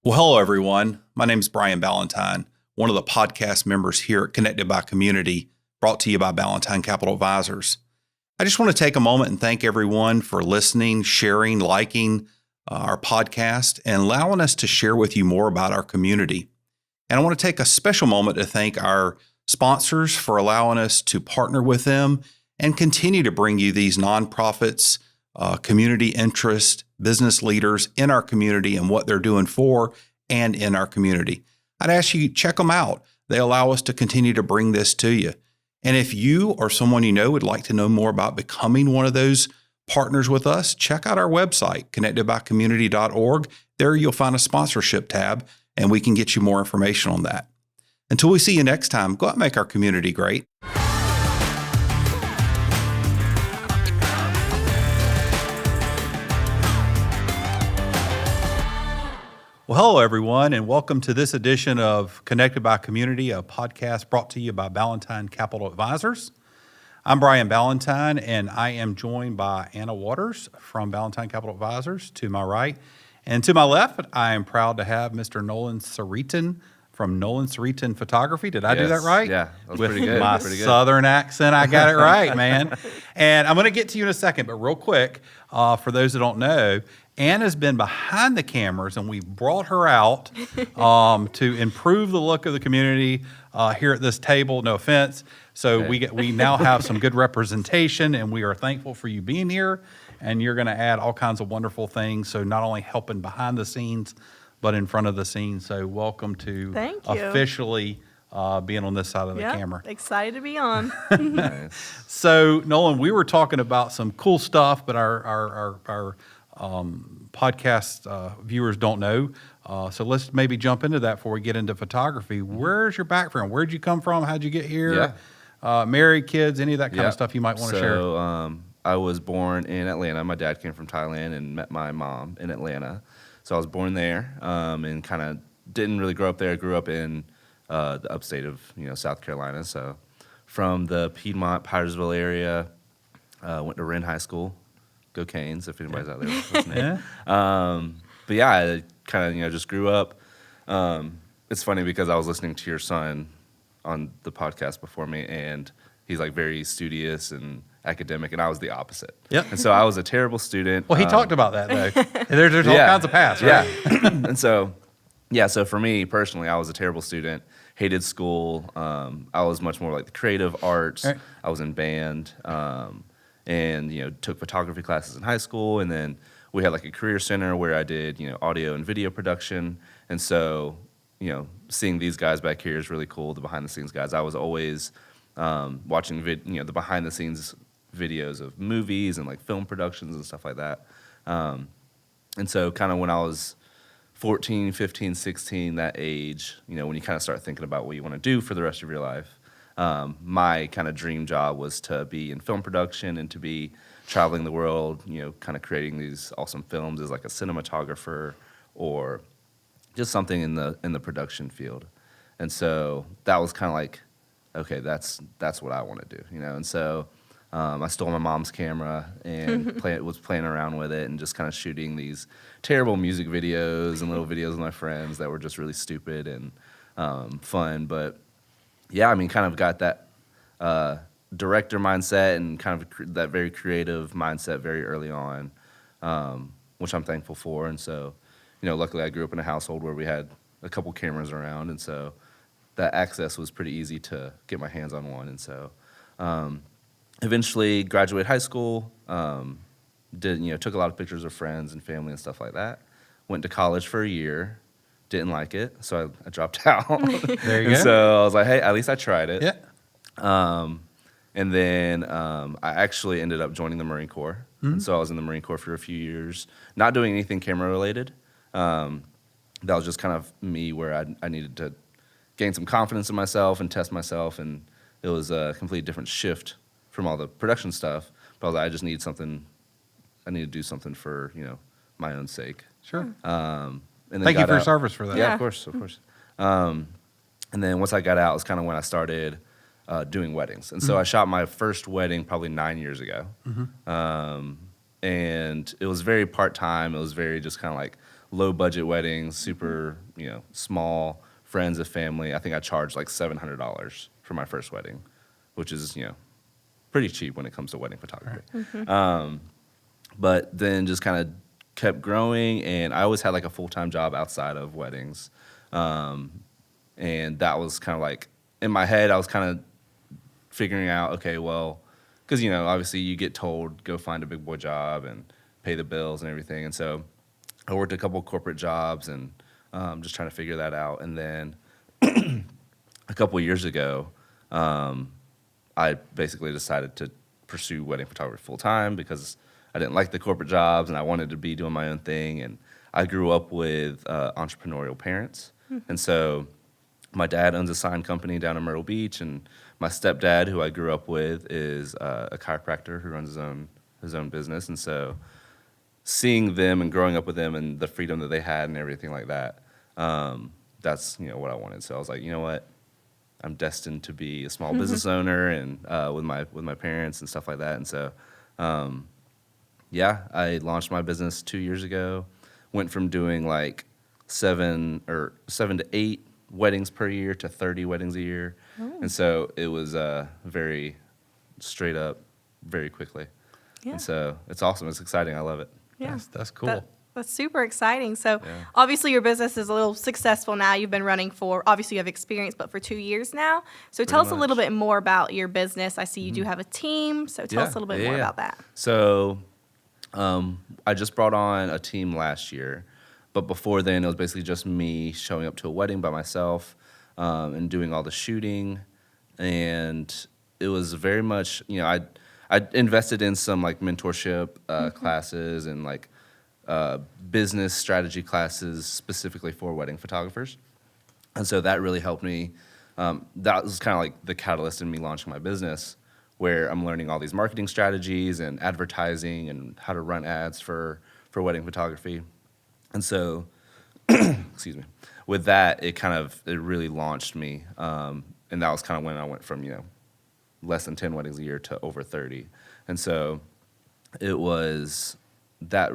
Well, hello, everyone. My name is Brian Ballantyne, one of the podcast members here at Connected by Community, brought to you by Ballantyne Capital Advisors. I just want to take a moment and thank everyone for listening, sharing, liking our podcast, and allowing us to share with you more about our community. And I want to take a special moment to thank our sponsors for allowing us to partner with them and continue to bring you these nonprofits, community interest, business leaders in our community and what they're doing for and in our community. I'd ask you to check them out. They allow us to continue to bring this to you. And if you or someone you know would like to know more about becoming one of those partners with us, check out our website, connectedbycommunity.org. There you'll find a sponsorship tab, and we can get you more information on that. Until we see you next time, go out and make our community great. Well, hello, everyone, and welcome to this edition of Connected by Community, a podcast brought to you by Ballantyne Capital Advisors. I'm Brian Ballantyne, and I am joined by Anna Waters from Ballantyne Capital Advisors to my right. And to my left, I am proud to have Mr. Nolan Sritan from Nolan Sritan Photography. Did I do that right? Yeah, that was With pretty good. my southern accent, I got it right, man. And I'm going to get to you in a second, but real quick, for those that don't know, Anna's been behind the cameras, and we brought her out to improve the look of the community here at this table. No offense. So we now have some good representation, and we are thankful for you being here. And you're going to add all kinds of wonderful things. So not only helping behind the scenes, but in front of the scenes. So welcome to officially being on this side of the camera. Excited to be on. Nice. So Nolan, we were talking about some cool stuff, but our podcast viewers don't know. So let's maybe jump into that before we get into photography. Where's your background? Where'd you come from? How'd you get here? Married, kids, any of that kind of stuff you might want to share? So I was born in Atlanta. My dad came from Thailand and met my mom in Atlanta. So I was born there and kind of didn't really grow up there. I grew up in the upstate of South Carolina. So from the Piedmont, Powdersville area, went to Wren High School. Go Canes, if anybody's out there listening. But yeah, I kind of just grew up. It's funny because I was listening to your son on the podcast before me, and he's like very studious and academic, and I was the opposite. Yep. And so I was a terrible student. Well, he talked about that though. There's all kinds of paths, right? Yeah. And so for me personally, I was a terrible student. Hated school. I was much more like the creative arts. Right. I was in band. And took photography classes in high school, and then we had like a career center where I did audio and video production. And so seeing these guys back here is really cool. The behind the scenes guys. I was always watching the behind the scenes videos of movies and like film productions and stuff like that. And so kind of when I was 14, 15, 16, that age, when you kind of start thinking about what you want to do for the rest of your life. My kind of dream job was to be in film production and to be traveling the world, kind of creating these awesome films as like a cinematographer or just something in the production field. And so that was kind of like, okay, that's what I want to do, And so I stole my mom's camera and was playing around with it and just kind of shooting these terrible music videos and little videos with my friends that were just really stupid and fun, but yeah, I mean, kind of got that director mindset and kind of that very creative mindset very early on, which I'm thankful for. And so, luckily I grew up in a household where we had a couple cameras around, and so that access was pretty easy to get my hands on one. And so eventually graduated high school, took a lot of pictures of friends and family and stuff like that. Went to college for a year. Didn't like it, so I dropped out. There you go. So I was like, hey, at least I tried it. Yeah. And then I actually ended up joining the Marine Corps. Mm-hmm. And so I was in the Marine Corps for a few years, not doing anything camera related. That was just kind of me where I needed to gain some confidence in myself and test myself. And it was a completely different shift from all the production stuff. But I was like, I just need something. I need to do something for, my own sake. Sure. And Thank you for your service for that. Yeah, of course. And then once I got out, it was kind of when I started doing weddings. And so I shot my first wedding probably 9 years ago. Mm-hmm. And it was very part-time. It was very just kind of like low budget weddings, super, small, friends of family. I think I charged like $700 for my first wedding, which is, pretty cheap when it comes to wedding photography. But then just kind of kept growing, and I always had like a full-time job outside of weddings. And that was kind of like, in my head, I was kind of figuring out, okay, well, because, obviously you get told, go find a big boy job and pay the bills and everything. And so I worked a couple corporate jobs and just trying to figure that out. And then a couple years ago, I basically decided to pursue wedding photography full time because I didn't like the corporate jobs and I wanted to be doing my own thing. And I grew up with entrepreneurial parents. And so my dad owns a sign company down in Myrtle Beach, and my stepdad, who I grew up with, is a chiropractor who runs his own business. And so seeing them and growing up with them and the freedom that they had and everything like that, that's what I wanted. So I was like, you know what, I'm destined to be a small business owner and with my parents and stuff like that. And so I launched my business 2 years ago. Went from doing like 7 to 8 weddings per year to 30 weddings a year. And so it was very straight up, very quickly. Yeah. And so it's awesome. It's exciting. I love it. Yeah, that's cool. That's super exciting. So obviously your business is a little successful now. You've been running obviously you have experience, but for 2 years now. So tell us a little bit more about your business. I see you do have a team. So tell us a little bit more about that. So I just brought on a team last year. But before then, it was basically just me showing up to a wedding by myself and doing all the shooting. And it was very much, I invested in some like mentorship classes and like business strategy classes specifically for wedding photographers. And so that really helped me. That was kind of like the catalyst in me launching my business, where I'm learning all these marketing strategies and advertising and how to run ads for wedding photography. And so, excuse me, with that, it really launched me. And that was kind of when I went from, less than 10 weddings a year to over 30. And so that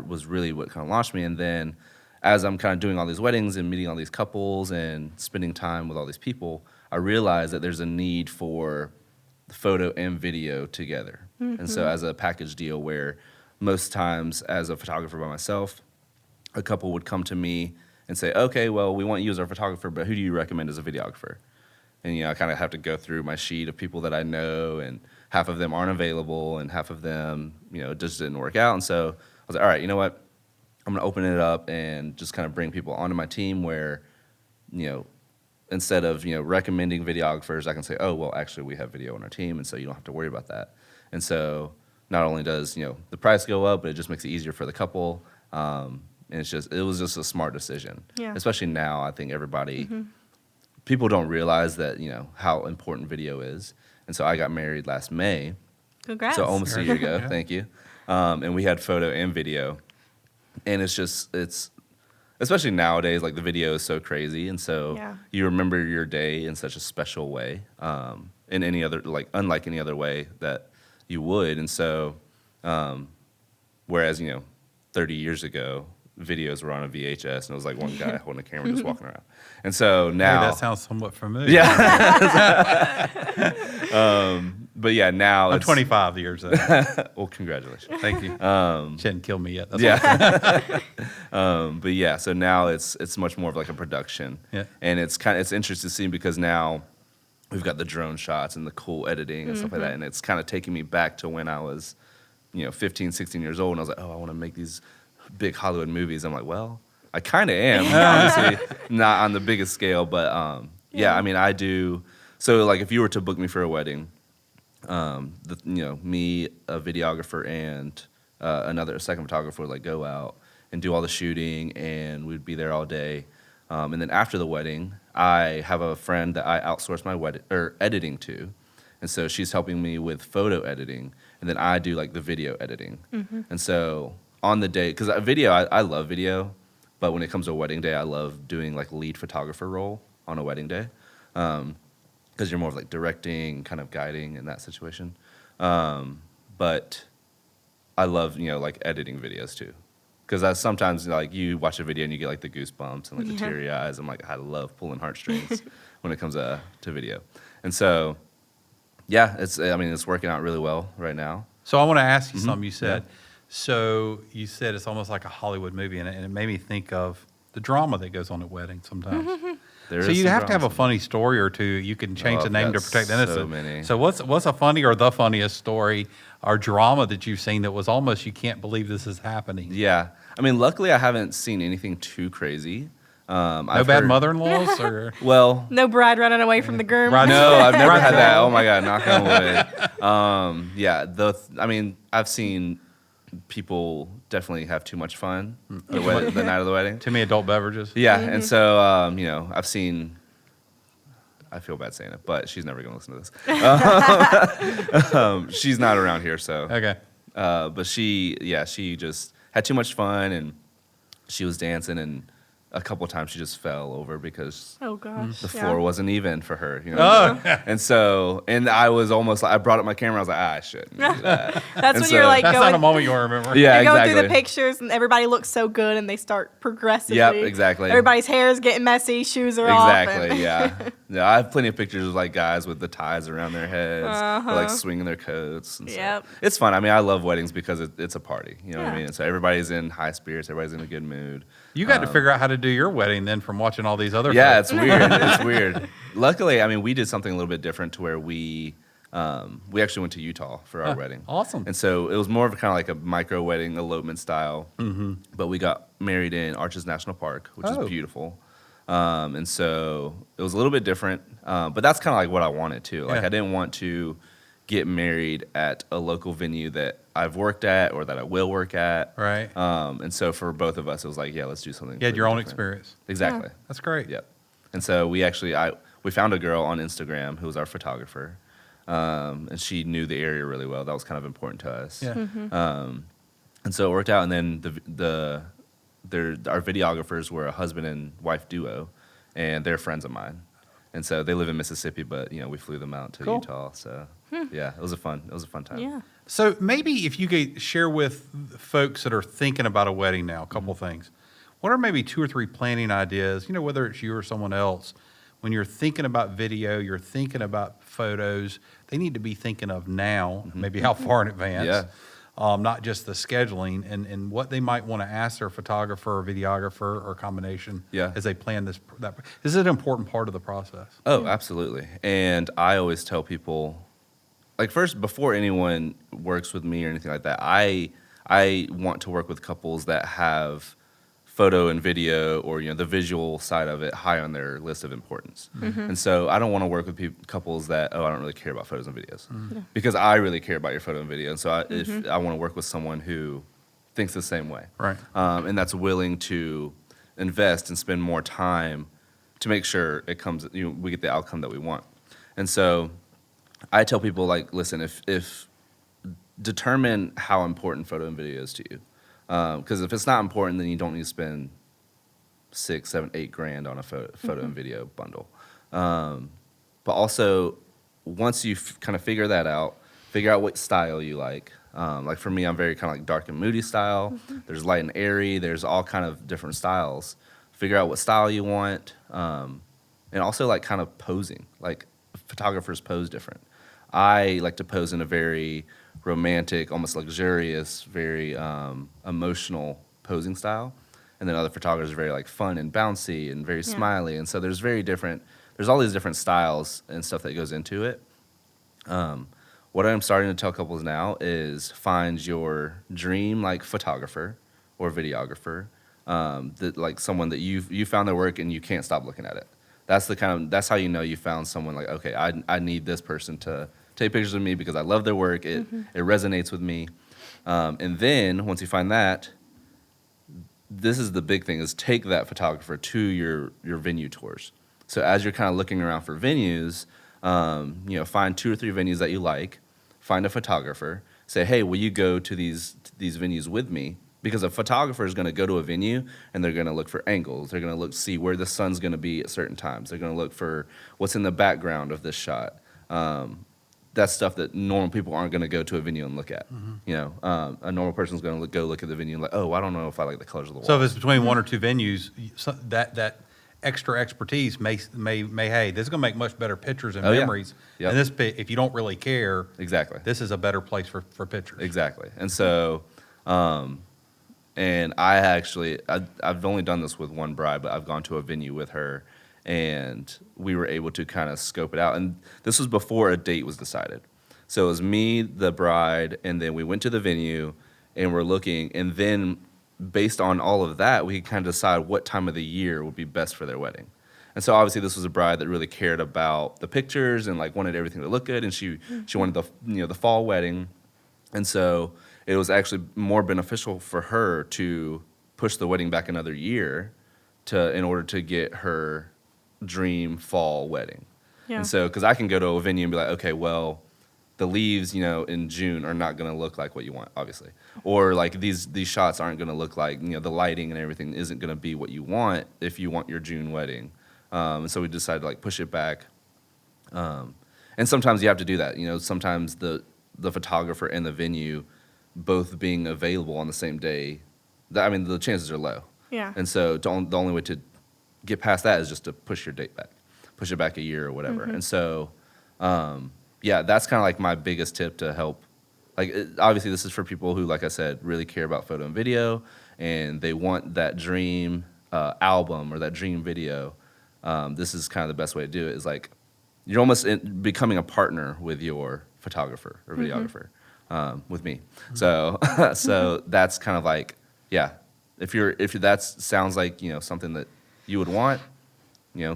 was really what kind of launched me. And then as I'm kind of doing all these weddings and meeting all these couples and spending time with all these people, I realized that there's a need for photo and video together. And so as a package deal, where most times as a photographer by myself, a couple would come to me and say, okay, well, we want you as our photographer, but who do you recommend as a videographer? And, I kind of have to go through my sheet of people that I know, and half of them aren't available, and half of them, it just didn't work out. And so I was like, all right, you know what? I'm going to open it up and just kind of bring people onto my team where, instead of, recommending videographers, I can say, oh, well, actually, we have video on our team, and so you don't have to worry about that. And so not only does, the price go up, but it just makes it easier for the couple. And it was just a smart decision. Yeah. Especially now, I think people don't realize that, how important video is. And so I got married last May. Congrats. So almost a year ago. Thank you. And we had photo and video. And it's especially nowadays, like the video is so crazy. And so you remember your day in such a special way, in any other, unlike any other way that you would. And so, whereas, 30 years ago, videos were on a VHS, and it was like one guy holding a camera just walking around. And so now... Hey, that sounds somewhat familiar. Yeah. But yeah, now I'm 25 years old. Well, congratulations. Thank you. She hadn't killed me yet. That's but yeah, so now it's much more of like a production. Yeah. And it's interesting to see because now we've got the drone shots and the cool editing and stuff like that, and it's kind of taking me back to when I was, 15, 16 years old, and I was like, oh, I want to make these big Hollywood movies. I'm like, well, I kind of am. Obviously, not on the biggest scale, but I mean, I do. So, like, if you were to book me for a wedding, me, a videographer, and a second photographer would like go out and do all the shooting, and we'd be there all day. And then after the wedding, I have a friend that I outsource my editing to, and so she's helping me with photo editing, and then I do like the video editing. And so on the day, because video, I love video, but when it comes to a wedding day, I love doing like lead photographer role on a wedding day, because you're more of like directing, kind of guiding in that situation. But I love, like editing videos too. Because sometimes like you watch a video and you get like the goosebumps and like the teary eyes. I'm like, I love pulling heartstrings when it comes to video. And so, yeah, it's working out really well right now. So I want to ask you something you said. Yeah. So you said it's almost like a Hollywood movie, and it made me think of the drama that goes on at weddings sometimes. So you have to have a funny story or two. You can change the name to protect innocence. So many. So what's a funny or the funniest story or drama that you've seen that was almost you can't believe this is happening? Yeah, I mean, luckily I haven't seen anything too crazy. No bad mother-in-laws, or well, no bride running away from the groom. No, I've never had that. Oh my God, knock on wood. Yeah, I've seen people definitely have too much fun the night of the wedding. Too many adult beverages. Yeah, and so I've seen. I feel bad saying it, but she's never going to listen to this. She's not around here, so okay. But she just had too much fun, and she was dancing, and a couple of times she just fell over because the floor wasn't even for her. And I was almost like, I brought up my camera. I was like, I shouldn't do that. That's when you're like, that's not a moment you'll remember. Yeah, you exactly. go through the pictures and everybody looks so good and they start progressively. Yep, exactly. Everybody's hair is getting messy, shoes are exactly, off. Yeah. Yeah, I have plenty of pictures of like guys with the ties around their heads, or like swinging their coats. And yep. It's fun. I mean, I love weddings because it's a party. You know what I mean? So everybody's in high spirits. Everybody's in a good mood. You got to figure out how to do your wedding then from watching all these other folks. It's weird. It's weird. Luckily, I mean, we did something a little bit different to where we actually went to Utah for our wedding. Awesome. And so it was more of kind of like a micro wedding, elopement style. Mm-hmm. But we got married in Arches National Park, which is beautiful. And so it was a little bit different. But that's kind of like what I wanted too. Like I didn't want to get married at a local venue that I've worked at or that I will work at. Right. And so for both of us, it was like, let's do something. You had your own experience. Exactly. Yeah. That's great. Yep. And so we found a girl on Instagram who was our photographer. And she knew the area really well. That was kind of important to us. Yeah. And so it worked out. And then our videographers were a husband and wife duo, and they're friends of mine. And so they live in Mississippi, but we flew them out to Utah. So yeah, it was a fun time. Yeah. So maybe if you could share with folks that are thinking about a wedding now, a couple things. What are maybe 2 or 3 planning ideas, whether it's you or someone else, when you're thinking about video, you're thinking about photos, they need to be thinking of now, maybe how far in advance, not just the scheduling, and what they might want to ask their photographer or videographer or combination as they plan this. This is an important part of the process. Oh, absolutely. And I always tell people, like, first, before anyone works with me or anything like that, I want to work with couples that have photo and video or the visual side of it high on their list of importance. And so I don't want to work with couples that I don't really care about photos and videos because I really care about your photo and video. And so if I want to work with someone who thinks the same way, right, and that's willing to invest and spend more time to make sure it comes, we get the outcome that we want. And so I tell people, like, listen, if determine how important photo and video is to you. Because if it's not important, then you don't need to spend $6, $7, $8 on a photo and video bundle. But also, once you kind of figure out what style you like. Like for me, I'm very kind of like dark and moody style. There's light and airy. There's all kind of different styles. Figure out what style you want, and also like kind of posing. Like photographers pose different. I like to pose in a very romantic, almost luxurious, very emotional posing style. And then other photographers are very like fun and bouncy and very smiley. And so there's all these different styles and stuff that goes into it. What I'm starting to tell couples now is find your dream like photographer or videographer, that like someone that you found their work and you can't stop looking at it. That's how you found someone like, okay, I need this person to take pictures of me because I love their work. It resonates with me. And then once you find that, this is the big thing, is take that photographer to your venue tours. So as you're kind of looking around for venues, find 2 or 3 venues that you like, find a photographer, say, hey, will you go to these venues with me? Because a photographer is going to go to a venue and they're going to look for angles. They're going to see where the sun's going to be at certain times. They're going to look for what's in the background of this shot. that's stuff that normal people aren't going to go to a venue and look at. A normal person's going to go look at the venue and like, oh, I don't know if I like the colors of the wall. So if it's between one or two venues, that extra expertise may hey, this is going to make much better pictures and memories. Yep. And this, if you don't really care, Exactly. this is a better place for pictures. Exactly. And so, and I've only done this with one bride, but I've gone to a venue with her, and we were able to kind of scope it out. And this was before a date was decided. So it was me, the bride, and then we went to the venue, and we're looking, and then based on all of that, we could kind of decide what time of the year would be best for their wedding. And so obviously this was a bride that really cared about the pictures and like wanted everything to look good, and she wanted the fall wedding. And so it was actually more beneficial for her to push the wedding back another year in order to get her dream fall wedding. Yeah. And so, because I can go to a venue and be like, okay, well, the leaves, in June are not going to look like what you want, obviously. Or like these shots aren't going to look like, the lighting and everything isn't going to be what you want if you want your June wedding. And so we decided to like push it back. And sometimes you have to do that. Sometimes the photographer and the venue both being available on the same day, the chances are low. Yeah. And so the only way to get past that is just to push your date back, push it back a year or whatever. And so, that's kind of like my biggest tip to help. Like, obviously, this is for people who, like I said, really care about photo and video, and they want that dream album or that dream video. This is kind of the best way to do it. Is like you're almost becoming a partner with your photographer or videographer, with me. So, so that's kind of like, if that sounds like something that you would want,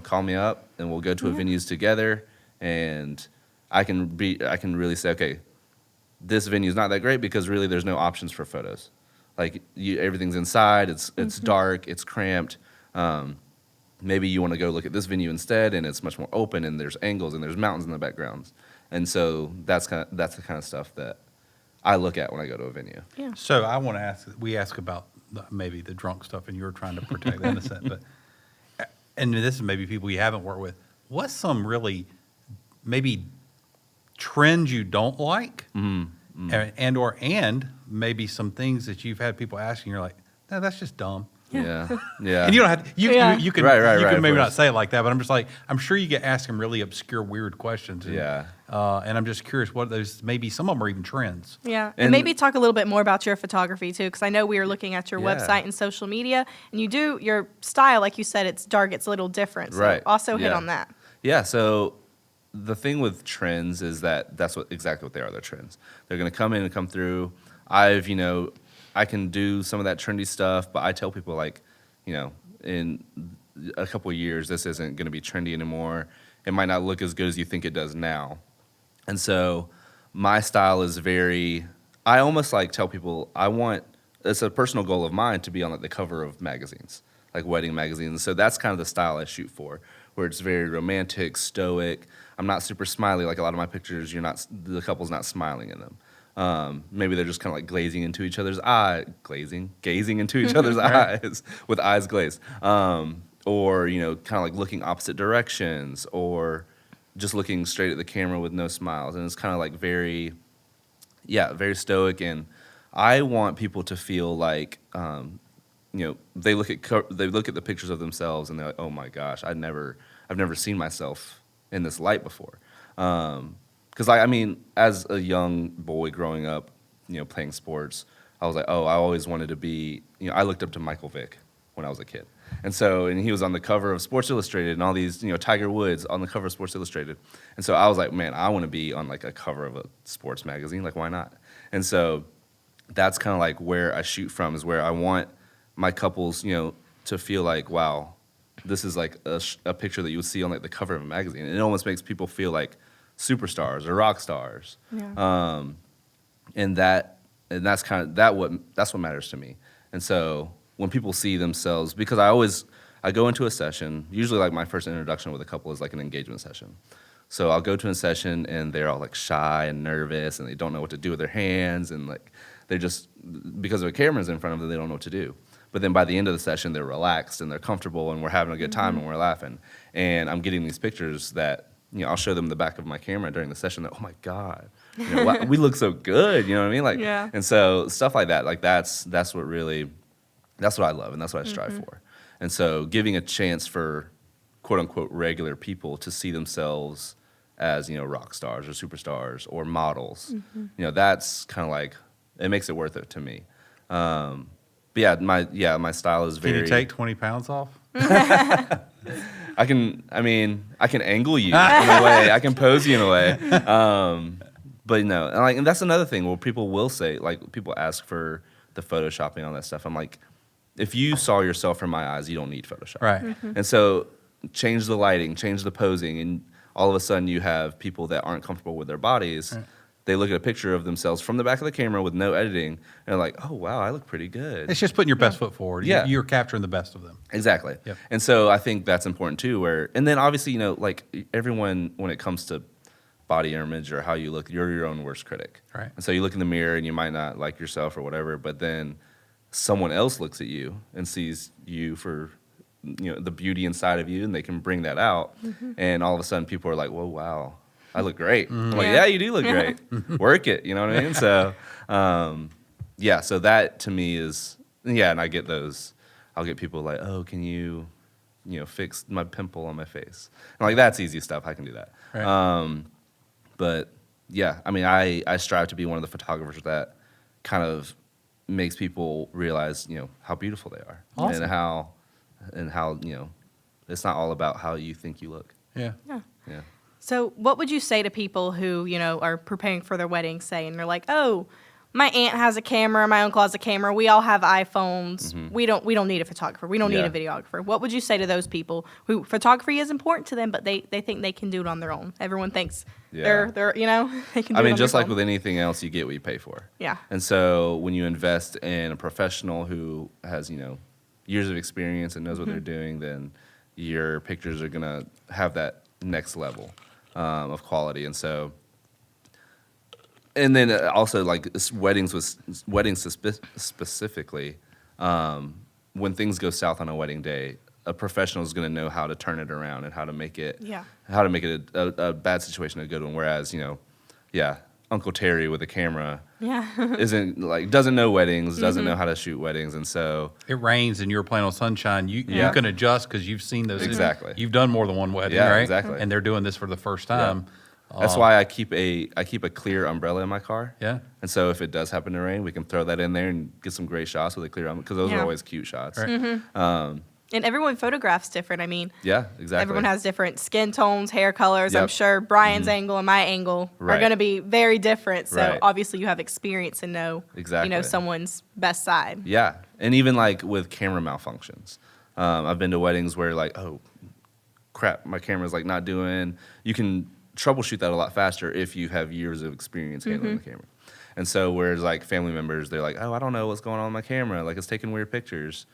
call me up and we'll go to a venues together, and I can really say, okay, this venue is not that great because really there's no options for photos. Like everything's inside, it's dark, it's cramped. Maybe you want to go look at this venue instead, and it's much more open, and there's angles, and there's mountains in the backgrounds. And so that's the kind of stuff that I look at when I go to a venue. Yeah. So I want to we ask about maybe the drunk stuff, and you were trying to protect the innocent, but and this is maybe people you haven't worked with. What's some really maybe trends you don't like, and maybe some things that you've had people asking, you're like, no, that's just dumb. Yeah. And you don't have to, you can Right, maybe not say it like that, but I'm just like, I'm sure you get asked some really obscure, weird questions. And, and I'm just curious what those, maybe some of them are even trends. Yeah. And maybe talk a little bit more about your photography too, because I know we were looking at your website and social media, and your style, like you said, it's dark, it's a little different. So also hit on that. Yeah. So the thing with trends is that's exactly what they are. They're trends. They're going to come in and come through. I can do some of that trendy stuff, but I tell people like, in a couple of years, this isn't going to be trendy anymore. It might not look as good as you think it does now. And so my style is I almost like tell people it's a personal goal of mine to be on like the cover of magazines, like wedding magazines. So that's kind of the style I shoot for, where it's very romantic, stoic. I'm not super smiley like a lot of my pictures. The couple's not smiling in them. Maybe they're just kind of like gazing into each other's eyes with eyes glazed. Or, kind of like looking opposite directions, or just looking straight at the camera with no smiles. And it's kind of like very stoic. And I want people to feel like, they look at the pictures of themselves and they're like, oh my gosh, I've never seen myself in this light before. Because as a young boy growing up, playing sports, I was like, I always wanted to be, I looked up to Michael Vick when I was a kid. And he was on the cover of Sports Illustrated and all these, Tiger Woods on the cover of Sports Illustrated. And so I was like, man, I want to be on like a cover of a sports magazine. Like, why not? And so that's kind of like where I shoot from, is where I want my couples, to feel like, wow, this is like a picture that you would see on like the cover of a magazine. And it almost makes people feel like superstars or rock stars. Yeah. And that's what matters to me. And so when people see themselves, because I go into a session, usually like my first introduction with a couple is like an engagement session. So I'll go to a session and they're all like shy and nervous and they don't know what to do with their hands, and like they're just, because of the cameras in front of them, they don't know what to do. But then by the end of the session, they're relaxed and they're comfortable and we're having a good time and we're laughing. And I'm getting these pictures that I'll show them the back of my camera during the session. That, oh my God, wow, we look so good. You know what I mean? Like, Yeah. And so stuff like that, like that's what I love, and that's what I strive for. And so giving a chance for quote unquote regular people to see themselves as, rock stars or superstars or models, that's kind of like, it makes it worth it to me. But my style is very. Can you take 20 pounds off? I can angle you in a way. I can pose you in a way. But no, and that's another thing where people will say, like, people ask for the photoshopping and all that stuff. I'm like, if you saw yourself from my eyes, you don't need Photoshop. Right. And so change the lighting, change the posing, and all of a sudden you have people that aren't comfortable with their bodies. Right. They look at a picture of themselves from the back of the camera with no editing, and they're like, oh, wow, I look pretty good. It's just putting your best foot forward. Yeah. You're capturing the best of them. Exactly. Yep. And so I think that's important too, and then obviously, like everyone, when it comes to body image or how you look, you're your own worst critic. Right. And so you look in the mirror and you might not like yourself or whatever, but then someone else looks at you and sees you for the beauty inside of you, and they can bring that out, and all of a sudden people are like, whoa, wow, I look great. I'm like, yeah, you do look great. Work it, you know what I mean? So so that to me is, and I get those. I'll get people like, oh, can you fix my pimple on my face? And like, that's easy stuff, I can do that. Right. But yeah, I mean, I strive to be one of the photographers that kind of makes people realize, how beautiful they are. Awesome. And how it's not all about how you think you look. Yeah. So what would you say to people who, are preparing for their wedding, say, and they're like, oh, my aunt has a camera, my uncle has a camera, we all have iPhones, we don't need a photographer, we don't need a videographer. What would you say to those people who photography is important to them, but they think they can do it on their own? Everyone thinks they're they can do it on just their like phone. with anything else, you get what you pay for. Yeah. And so when you invest in a professional who has, years of experience and knows what they're doing, then your pictures are going to have that next level of quality. And so, and then also like weddings specifically, when things go south on a wedding day, a professional is going to know how to turn it around and how to make it a bad situation a good one. Whereas, Uncle Terry with a camera doesn't know weddings, doesn't know how to shoot weddings, and so it rains and you're playing on sunshine. You can adjust because you've seen those. Exactly. You've done more than one wedding, Yeah, right? exactly. And they're doing this for the first time. That's why I keep a clear umbrella in my car. Yeah. And so if it does happen to rain, we can throw that in there and get some great shots with a clear umbrella, because those are always cute shots. Right. And everyone photographs different. I mean, Yeah, exactly. everyone has different skin tones, hair colors. Yep. I'm sure Brian's angle and my angle are going to be very different. So obviously you have experience and know, someone's best side. Yeah. And even like with camera malfunctions. I've been to weddings where like, oh, crap, my camera's like not doing. You can troubleshoot that a lot faster if you have years of experience handling the camera. And so whereas like family members, they're like, oh, I don't know what's going on with my camera. Like, it's taking weird pictures.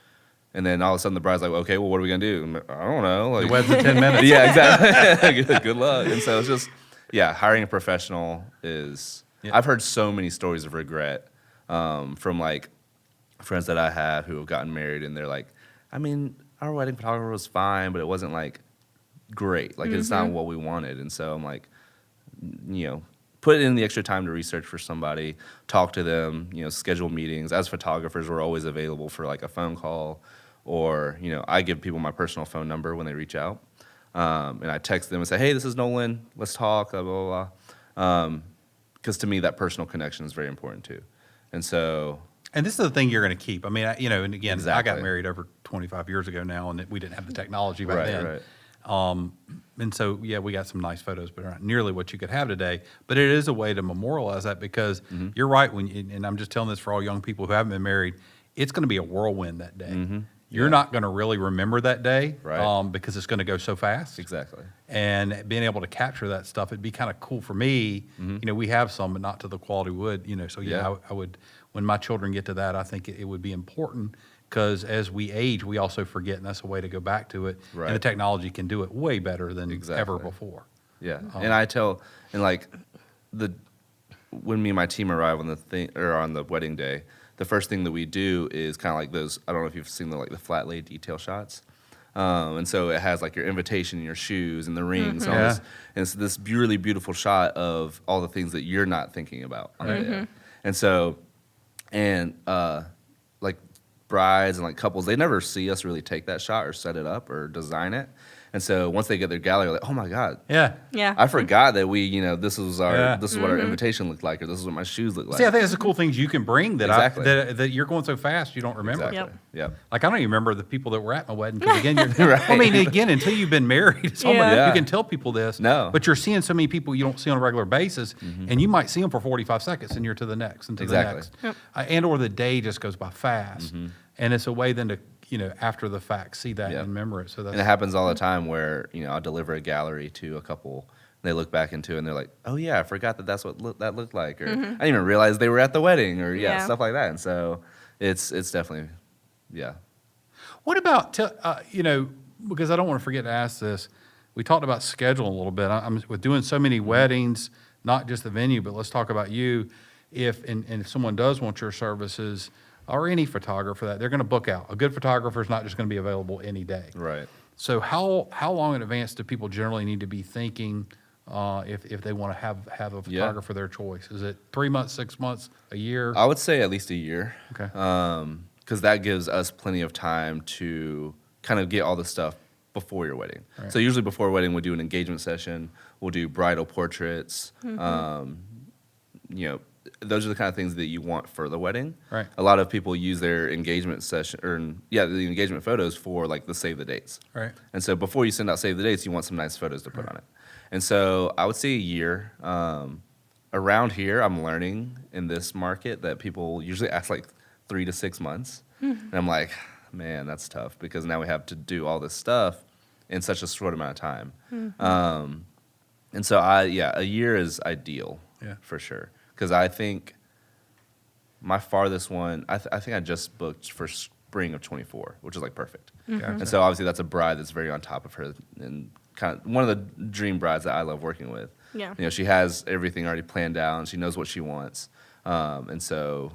And then all of a sudden the bride's like, okay, well, what are we going to do? I'm like, I don't know. Like, the wedding's in 10 minutes. Yeah, exactly. Good luck. And so it's just, hiring a professional is, I've heard so many stories of regret from like friends that I have who have gotten married, and they're like, I mean, our wedding photographer was fine, but it wasn't like great. Like, it's not what we wanted. And so I'm like, put in the extra time to research for somebody, talk to them, schedule meetings. As photographers, we're always available for like a phone call, or, I give people my personal phone number when they reach out. And I text them and say, hey, this is Nolan, let's talk, blah, blah, blah. Because to me, that personal connection is very important too. And so... And this is the thing you're going to keep. I mean, and again, Exactly. I got married over 25 years ago now, and we didn't have the technology back then. Right. And so, we got some nice photos, but not nearly what you could have today. But it is a way to memorialize that, because you're right. And I'm just telling this for all young people who haven't been married, it's going to be a whirlwind that day. You're not going to really remember that day, Right. Because it's going to go so fast. Exactly. And being able to capture that stuff, it'd be kind of cool for me. We have some, but not to the quality we would. So I would. When my children get to that, I think it would be important, because as we age, we also forget, and that's a way to go back to it. Right. And the technology can do it way better than ever Exactly. before. Yeah. And I tell, and like when me and my team arrive on on the wedding day, the first thing that we do is kind of like those. I don't know if you've seen the flat lay detail shots. And so it has like your invitation, your shoes, and the rings, and all this. And it's this really beautiful shot of all the things that you're not thinking about on the day. And so, like brides and like couples, they never see us really take that shot or set it up or design it. And so once they get their gallery, like, oh my God, I forgot that we, this is what our invitation looked like, or this is what my shoes look like. See, I think that's the cool things you can bring that that you're going so fast you don't remember. Exactly. Yep. Like I don't even remember the people that were at my wedding because again, I mean, again, until you've been married, it's almost, you can tell people this. No, but you're seeing so many people you don't see on a regular basis, and you might see them for 45 seconds, and you're to the next and to the next, and or the day just goes by fast, and it's a way then to after the fact, see that and remember it. So that's, and it happens all the time where, I'll deliver a gallery to a couple, and they look back into it, and they're like, oh, yeah, I forgot that's what that looked like. Or I didn't even realize they were at the wedding, or, stuff like that. And so it's definitely, What about, because I don't want to forget to ask this, we talked about schedule a little bit. I'm with doing so many weddings, not just the venue, but let's talk about you. If someone does want your services, or any photographer that they're going to book out. A good photographer is not just going to be available any day. Right. So how long in advance do people generally need to be thinking if they want to have a photographer of their choice? Is it 3 months, 6 months, a year? I would say at least a year. Okay. Because that gives us plenty of time to kind of get all the stuff before your wedding. Right. So usually before a wedding, we'll do an engagement session. We'll do bridal portraits. Those are the kind of things that you want for the wedding. Right. A lot of people use their engagement session, the engagement photos for like the save the dates. Right. And so before you send out save the dates, you want some nice photos to put on it. And so I would say a year. Around here, I'm learning in this market that people usually ask like 3 to 6 months. And I'm like, man, that's tough because now we have to do all this stuff in such a short amount of time. And so a year is ideal for sure. Because I think my farthest one, I think I just booked for spring of 24, which is like perfect. And so obviously that's a bride that's very on top of her and kind of one of the dream brides that I love working with. Yeah. She has everything already planned out and she knows what she wants. And so,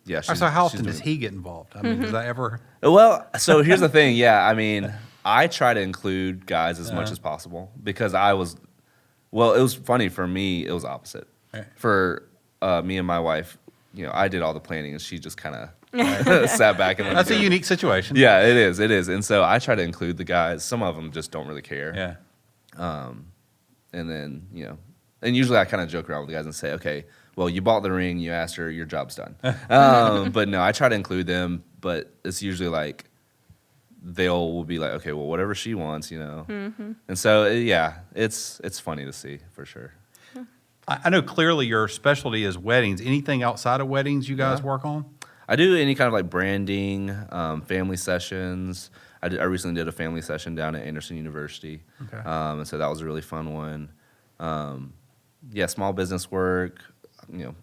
so how often does he get involved? I mean, does that ever? Well, so here's the thing. I mean, I try to include guys as much as possible because it was funny for me. It was opposite. Right. For me and my wife, I did all the planning, and she just kind of sat back and. That's a unique situation. Yeah, it is, and so I try to include the guys. Some of them just don't really care. And then and usually I kind of joke around with the guys and say, okay, well, you bought the ring, you asked her, your job's done. But no, I try to include them, but it's usually like will be like, okay, well, whatever she wants, And so it's funny to see for sure. I know clearly your specialty is weddings. Anything outside of weddings you guys work on? I do any kind of like branding, family sessions. I recently did a family session down at Anderson University. Okay. And so that was a really fun one. Small business work,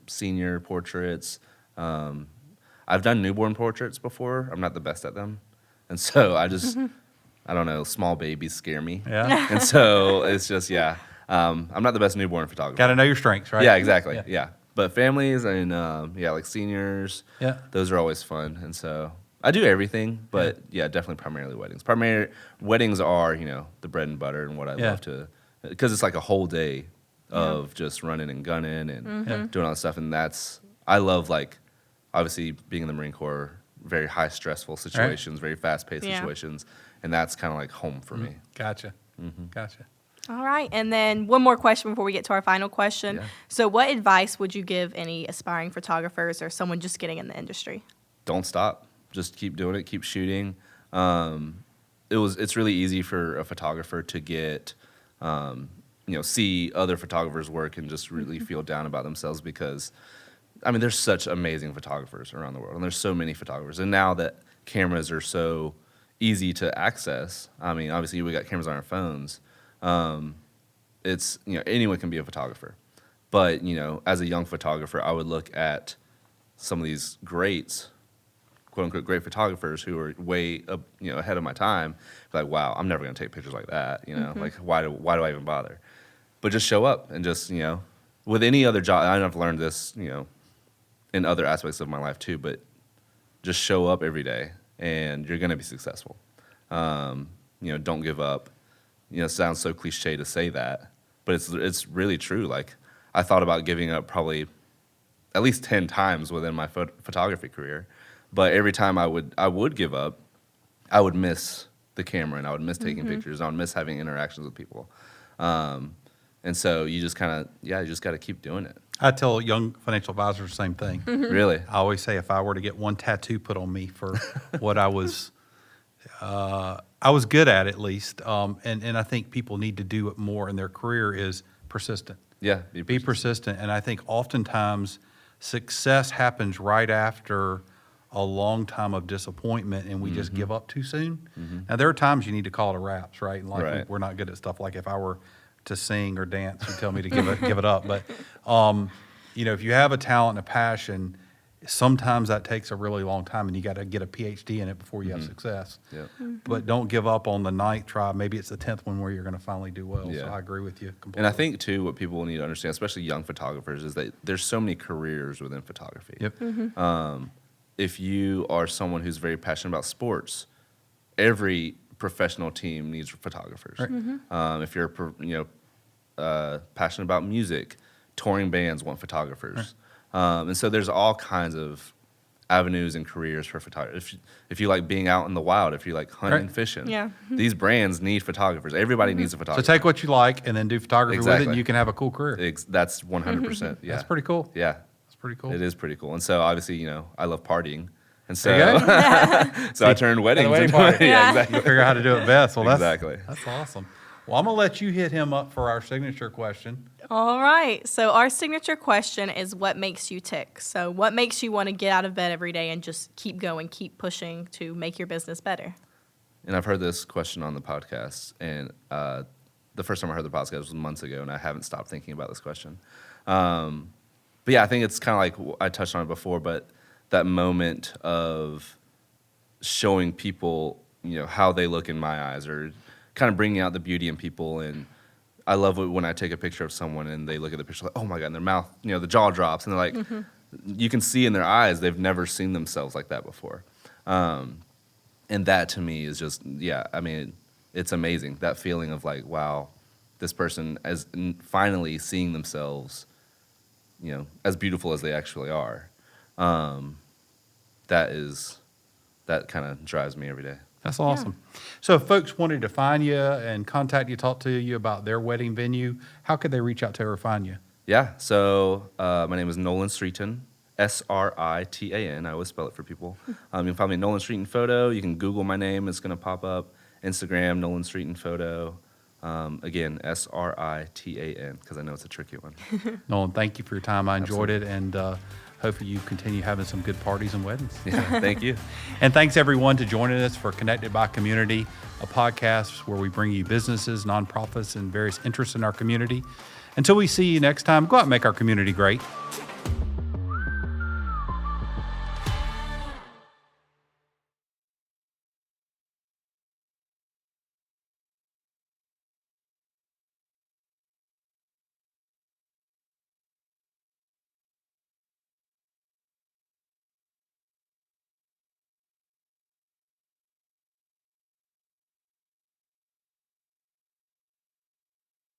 senior portraits. I've done newborn portraits before. I'm not the best at them. And so I don't know, small babies scare me. Yeah. And so it's just, I'm not the best newborn photographer. Got to know your strengths, right? Yeah, exactly. Yeah. But families and, like seniors, those are always fun. And so I do everything, but definitely primarily weddings. Weddings are, the bread and butter and what I love to, because it's like a whole day of just running and gunning and doing all that stuff. And I love like, obviously being in the Marine Corps, very high stressful situations, very fast paced situations. And that's kind of like home for me. Gotcha. Gotcha. All right. And then one more question before we get to our final question. Yeah. So what advice would you give any aspiring photographers or someone just getting in the industry? Don't stop. Just keep doing it. Keep shooting. It's really easy for a photographer to get, see other photographers' work and just really feel down about themselves because, I mean, there's such amazing photographers around the world and there's so many photographers. And now that cameras are so easy to access, I mean, obviously we got cameras on our phones. It's, anyone can be a photographer, but, as a young photographer, I would look at some of these greats, quote unquote, great photographers who are way up, ahead of my time. Like, wow, I'm never going to take pictures like that. Like why do I even bother? But just show up and just, with any other job, and I've learned this, in other aspects of my life too, but just show up every day and you're going to be successful. don't give up. It sounds so cliche to say that, but it's really true. Like, I thought about giving up probably at least 10 times within my photography career, but every time I would give up, I would miss the camera, and I would miss taking pictures, and I would miss having interactions with people. And so you just got to keep doing it. I tell young financial advisors the same thing. Really? I always say if I were to get one tattoo put on me for what I was good at least, and I think people need to do it more in their career is persistent. Yeah, Be persistent. And I think oftentimes success happens right after a long time of disappointment, and we just give up too soon. Now, there are times you need to call it a wraps, right? And like we're not good at stuff like if I were to sing or dance, you tell me to give it up. But if you have a talent and a passion, sometimes that takes a really long time, and you got to get a PhD in it before you have success. Yeah. But don't give up on the 9th try. Maybe it's the 10th one where you're going to finally do well. Yeah. So I agree with you completely. And I think too, what people need to understand, especially young photographers, is that there's so many careers within photography. Yep. If you are someone who's very passionate about sports, every professional team needs photographers. Right. If you're passionate about music, touring bands want photographers. And so there's all kinds of avenues and careers for photographers. If you like being out in the wild, if you like hunting and fishing, these brands need photographers. Everybody needs a photographer. So take what you like and then do photography with it, and you can have a cool career. That's 100%. Yeah. That's pretty cool. Yeah. That's pretty cool. It is pretty cool. And so obviously, I love partying. And so, There you go. so I turned weddings wedding into party. yeah, exactly. You figure out how to do it best. Well, Exactly. That's awesome. Well, I'm going to let you hit him up for our signature question. All right. So our signature question is, what makes you tick? So what makes you want to get out of bed every day and just keep going, keep pushing to make your business better? And I've heard this question on the podcast, and the first time I heard the podcast was months ago, and I haven't stopped thinking about this question. But yeah, I think it's kind of like I touched on it before, but that moment of showing people, how they look in my eyes, or kind of bringing out the beauty in people. And I love it when I take a picture of someone and they look at the picture like, oh my God, and their mouth, the jaw drops, and they're like, you can see in their eyes they've never seen themselves like that before. And that to me is just, it's amazing. That feeling of like, wow, this person is finally seeing themselves, as beautiful as they actually are. That kind of drives me every day. That's awesome. Yeah. So if folks wanted to find you and contact you, talk to you about their wedding venue, how could they reach out to or find you? Yeah, so my name is Nolan Sritan, Sritan. I always spell it for people. You can find me Nolan Sritan Photo. You can Google my name. It's going to pop up. Instagram, Nolan Sritan Photo. Again, Sritan, because I know it's a tricky one. Nolan, thank you for your time. I enjoyed it, and hopefully you continue having some good parties and weddings. Yeah, thank you. And thanks, everyone, to joining us for Connected by Community, a podcast where we bring you businesses, nonprofits, and various interests in our community. Until we see you next time, go out and make our community great.